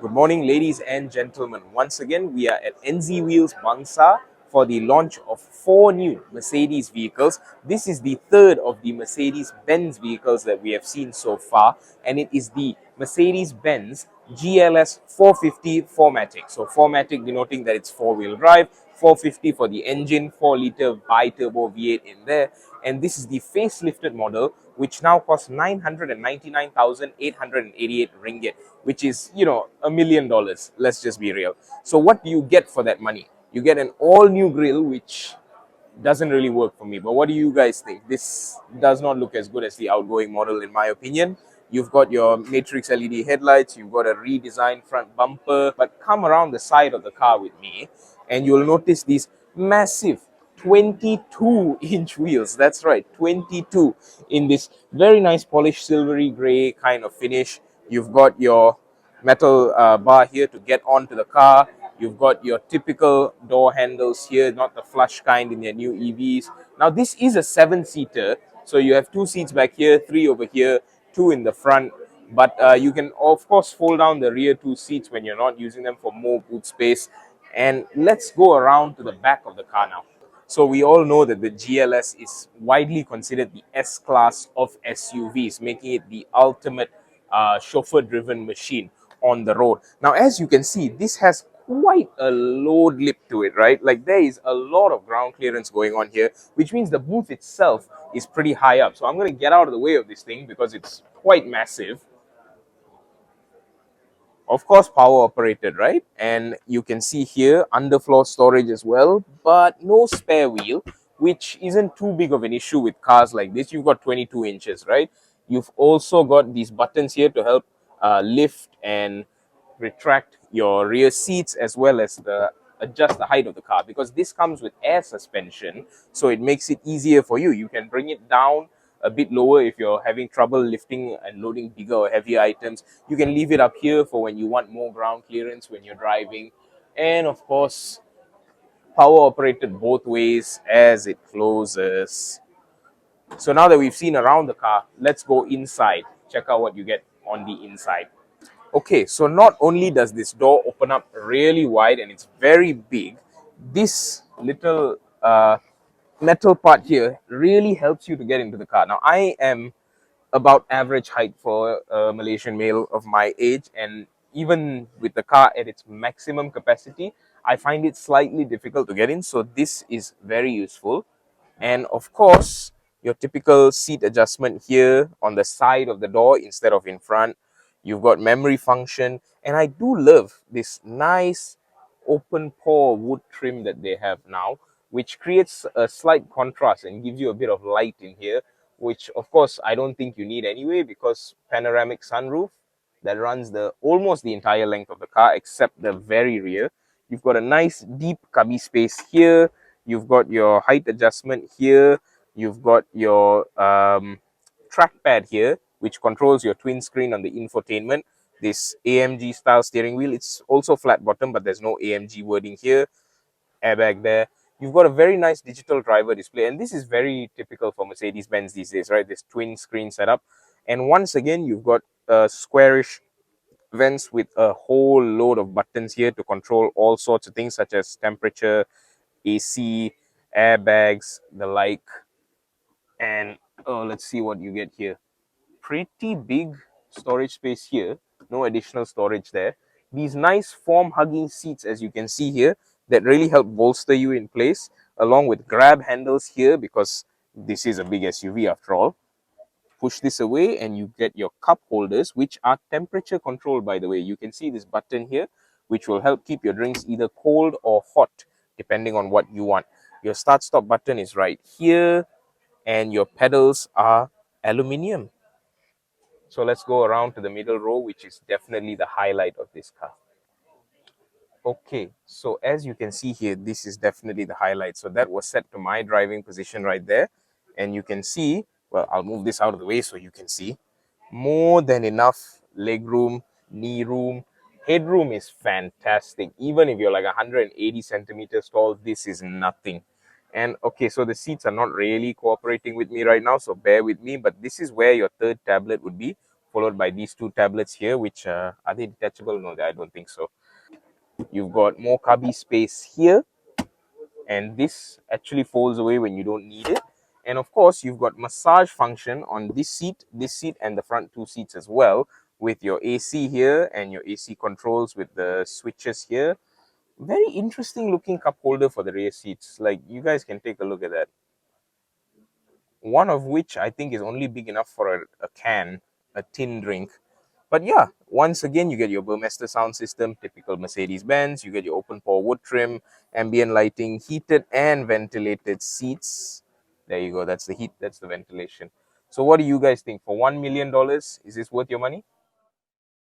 Good morning, ladies and gentlemen. Once again, we are at NZ Wheels Bangsa for the launch of 4 new Mercedes vehicles. This is the third of the Mercedes-Benz vehicles that we have seen so far, and it is the Mercedes-Benz GLS 450 4MATIC. So 4MATIC denoting that it's four-wheel drive, 450 for the engine, 4-litre bi-turbo V8 in there, and this is the facelifted model, which now costs 999,888 ringgit, which is, $1 million. Let's just be real. So what do you get for that money? You get an all-new grille, which doesn't really work for me. But what do you guys think? This does not look as good as the outgoing model, in my opinion. You've got your matrix LED headlights, you've got a redesigned front bumper, but come around the side of the car with me and you'll notice these massive 22-inch wheels. That's right, 22, in this very nice polished silvery gray kind of finish. You've got your metal bar here to get onto the car. You've got your typical door handles here, not the flush kind in their new EVs. Now, this is a 7-seater, so you have 2 seats back here, 3 over here, 2 in the front. But you can, of course, fold down the rear 2 seats when you're not using them for more boot space. And let's go around to the back of the car now. So we all know that the GLS is widely considered the S-class of SUVs, making it the ultimate chauffeur-driven machine on the road. Now, as you can see, this has quite a load lip to it, right? Like, there is a lot of ground clearance going on here, which means the booth itself is pretty high up. So I'm going to get out of the way of this thing because it's quite massive. Of course, power operated, right? And you can see here underfloor storage as well, but no spare wheel, which isn't too big of an issue with cars like this. You've got 22 inches, right? You've also got these buttons here to help lift and retract your rear seats, as well as adjust the height of the car, because this comes with air suspension, so it makes it easier for you. You can bring it down a bit lower if you're having trouble lifting and loading bigger or heavier items. You can leave it up here for when you want more ground clearance when you're driving. And of course, power operated both ways as it closes. So now that we've seen around the car, let's go inside. Check out what you get on the inside. Okay, so not only does this door open up really wide and it's very big, this little metal part here really helps you to get into the car. Now, I am about average height for a Malaysian male of my age, and even with the car at its maximum capacity, I find it slightly difficult to get in. So this is very useful. And of course, your typical seat adjustment here on the side of the door instead of in front. You've got memory function, and I do love this nice open-pore wood trim that they have now, which creates a slight contrast and gives you a bit of light in here, which of course I don't think you need anyway, because panoramic sunroof that runs almost the entire length of the car except the very rear. You've got a nice deep cubby space here. You've got your height adjustment here. You've got your trackpad here, which controls your twin screen on the infotainment. This AMG style steering wheel, it's also flat bottom, but there's no AMG wording here. Airbag there. You've got a very nice digital driver display, and this is very typical for Mercedes-Benz these days, right? This twin screen setup. And once again, you've got squarish vents with a whole load of buttons here to control all sorts of things, such as temperature, AC, airbags, the like. And let's see what you get here. Pretty big storage space here, no additional storage there. These nice form hugging seats, as you can see here, that really help bolster you in place, along with grab handles here, because this is a big SUV after all. Push this away and you get your cup holders, which are temperature controlled, by the way. You can see this button here, which will help keep your drinks either cold or hot, depending on what you want. Your start stop button is right here, and your pedals are aluminium. So let's go around to the middle row, which is definitely the highlight of this car. Okay, so as you can see here, this is definitely the highlight. So that was set to my driving position right there. And you can see, well, I'll move this out of the way so you can see. More than enough leg room, knee room. Headroom is fantastic. Even if you're like 180 centimeters tall, this is nothing. And okay, so the seats are not really cooperating with me right now, so bear with me. But this is where your third tablet would be followed by these two tablets here, which are they detachable? No, I don't think so. You've got more cubby space here, and this actually folds away when you don't need it. And of course, you've got massage function on this seat, and the front two seats as well, with your AC here and your AC controls with the switches here. Very interesting looking cup holder for the rear seats. Like, you guys can take a look at that. One of which I think is only big enough for a can, a tin drink. But yeah, once again, you get your Burmester sound system, typical Mercedes-Benz. You get your open-pore wood trim, ambient lighting, heated and ventilated seats. There you go. That's the heat. That's the ventilation. So what do you guys think? For $1 million, is this worth your money?